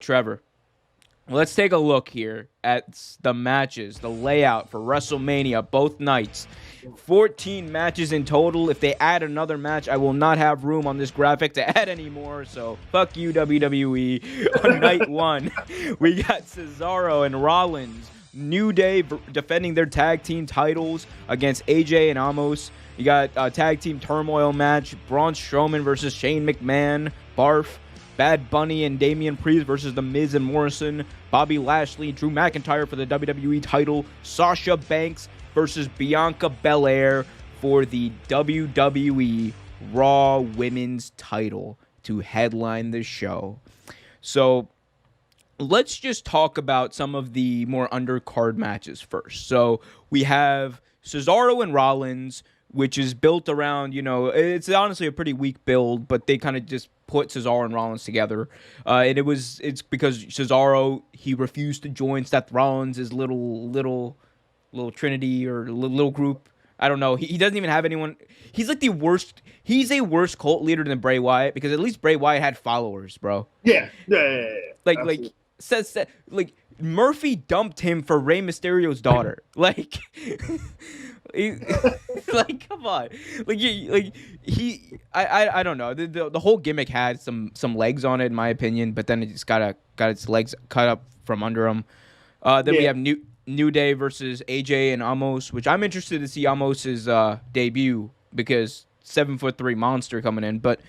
Trevor, let's take a look here at the matches, the layout for WrestleMania, both nights. 14 matches in total. If they add another match, I will not have room on this graphic to add any more. So fuck you, WWE. On night one, we got Cesaro and Rollins. New Day defending their tag team titles against AJ and Amos. You got a tag team turmoil match. Braun Strowman versus Shane McMahon. Barf. Bad Bunny and Damian Priest versus The Miz and Morrison. Bobby Lashley, Drew McIntyre for the WWE title. Sasha Banks versus Bianca Belair for the WWE Raw Women's title to headline the show. So let's just talk about some of the more undercard matches first. So we have Cesaro and Rollins, which is built around, it's honestly a pretty weak build, but they kind of just put Cesaro and Rollins together. And it's because Cesaro, he refused to join Seth Rollins' little Trinity or little group. I don't know. He doesn't even have anyone. He's like the worst. He's a worse cult leader than Bray Wyatt, because at least Bray Wyatt had followers, bro. Yeah. Like says like Murphy dumped him for Rey Mysterio's daughter. Like, like come on. I don't know. The whole gimmick had some legs on it, in my opinion, but then it just got its legs cut up from under him. Then we have New Day versus AJ and Amos, which I'm interested to see Amos's debut, because 7'3" monster coming in. But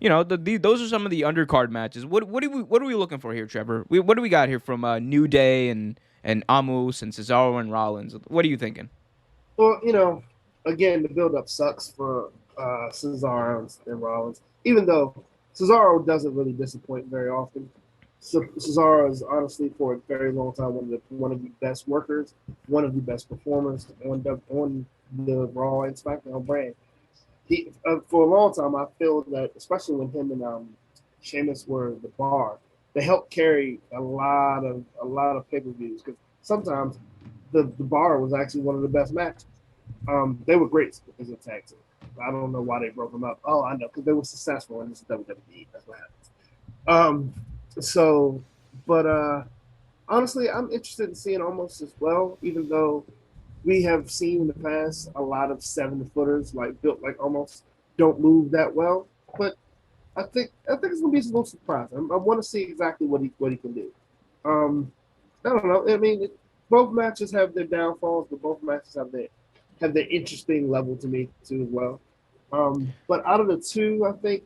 those are some of the undercard matches. What are we looking for here, Trevor? What do we got here from New Day and Amos and Cesaro and Rollins? What are you thinking? Well, again, the build-up sucks for Cesaro and Rollins, even though Cesaro doesn't really disappoint very often. So Cesaro is honestly, for a very long time, one of the best workers, one of the best performers on the Raw and SmackDown brand. He for a long time, I feel that, especially when him and Sheamus were the bar, they helped carry a lot of pay-per-views, because sometimes the bar was actually one of the best matches. They were great as a tag team. I don't know why they broke them up. Oh, I know, because they were successful in this WWE. That's what happens. But honestly, I'm interested in seeing Almost as well, even though we have seen in the past a lot of 7-footers built like Almost don't move that well. But I think it's gonna be a little surprise. I want to see exactly what he can do. I don't know. I mean, both matches have their downfalls, but both matches have their interesting level to me too as well. But out of the two, I think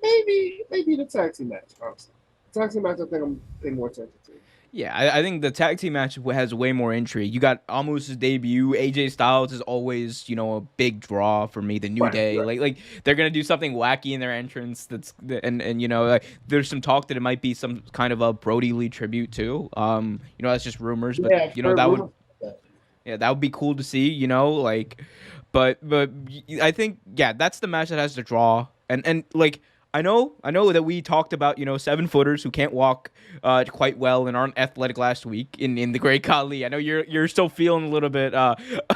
maybe the tag team match. Honestly, the tag team match, I think I'm paying more attention to. Yeah, I think the tag team match has way more intrigue. You got Amos' debut. AJ Styles is always, a big draw for me. The New Day, Right. like they're gonna do something wacky in their entrance. And there's some talk that it might be some kind of a Brody Lee tribute too. That's just rumors, but that would be cool to see. But I think that's the match that has to draw. And I know that we talked about 7-footers who can't walk quite well and aren't athletic last week in the Great Khali. I know you're still feeling a little bit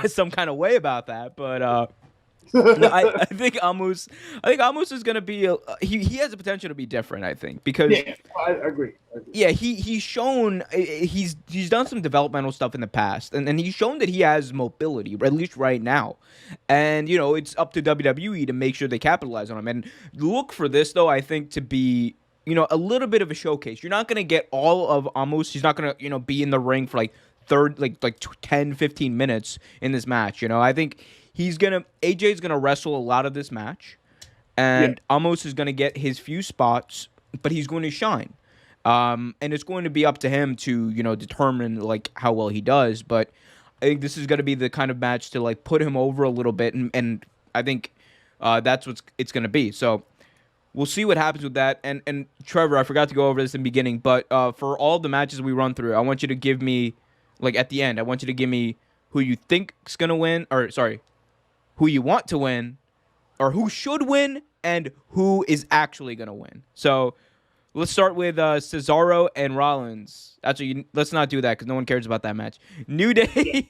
some kind of way about that, but I think Amos is gonna be he has the potential to be different. I think, because I agree. yeah, he's shown he's done some developmental stuff in the past, and he's shown that he has mobility, at least right now. And it's up to WWE to make sure they capitalize on him. And look for this, though, I think, to be a little bit of a showcase. You're not gonna get all of Amos. He's not gonna be in the ring for like 10, 15 minutes in this match. I think AJ's gonna wrestle a lot of this match, and Amos is gonna get his few spots, but he's going to shine. And it's going to be up to him to, determine how well he does. But I think this is going to be the kind of match to put him over a little bit, and I think that's what it's going to be. So we'll see what happens with that. And Trevor, I forgot to go over this in the beginning, but for all the matches we run through, I want you to give me at the end. I want you to give me who you think is going to win, or sorry, who you want to win, or who should win, and who is actually going to win. So let's start with Cesaro and Rollins. Actually, let's not do that because no one cares about that match. New Day.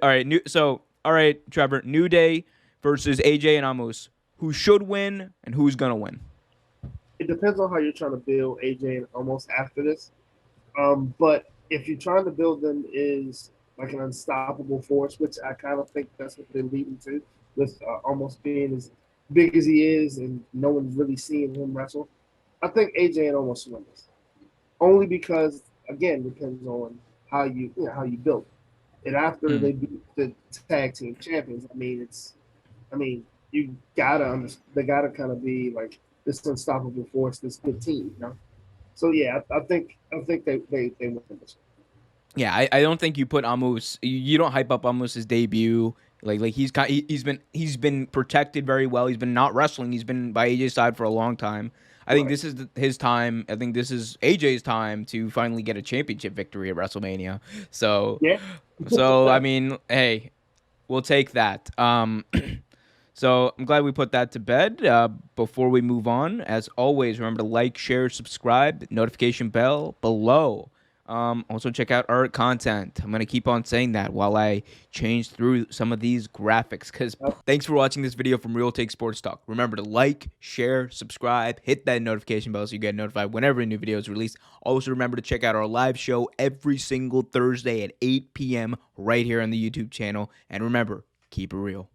All right, Trevor. New Day versus AJ and Amos. Who should win and who's going to win? it depends on how you're trying to build AJ and almost after this. But if you're trying to build them is like an unstoppable force, which I kind of think that's what they're leading to, with almost being as big as he is, and no one's really seeing him wrestle. I think AJ and almost win this, only because again depends on how you build it. And after Mm. they beat the tag team champions, I mean you gotta they gotta kind of be like this unstoppable force, this good team, you know. So yeah, I think they win this. Yeah, I don't think you put Amos. You don't hype up Amos's debut. Like he's been protected very well. He's been not wrestling. He's been by AJ's side for a long time. I think Right. this is his time. I think this is AJ's time to finally get a championship victory at WrestleMania. So, Yeah. so I mean, hey, we'll take that. So I'm glad we put that to bed. Before we move on, as always, remember to like, share, subscribe, notification bell below. Also, check out our content. I'm going to keep on saying that while I change through some of these graphics. Because thanks for watching this video from Real Take Sports Talk. Remember to like, share, subscribe, hit that notification bell so you get notified whenever a new video is released. Also, remember to check out our live show every single Thursday at 8 p.m. right here on the YouTube channel. And remember, keep it real.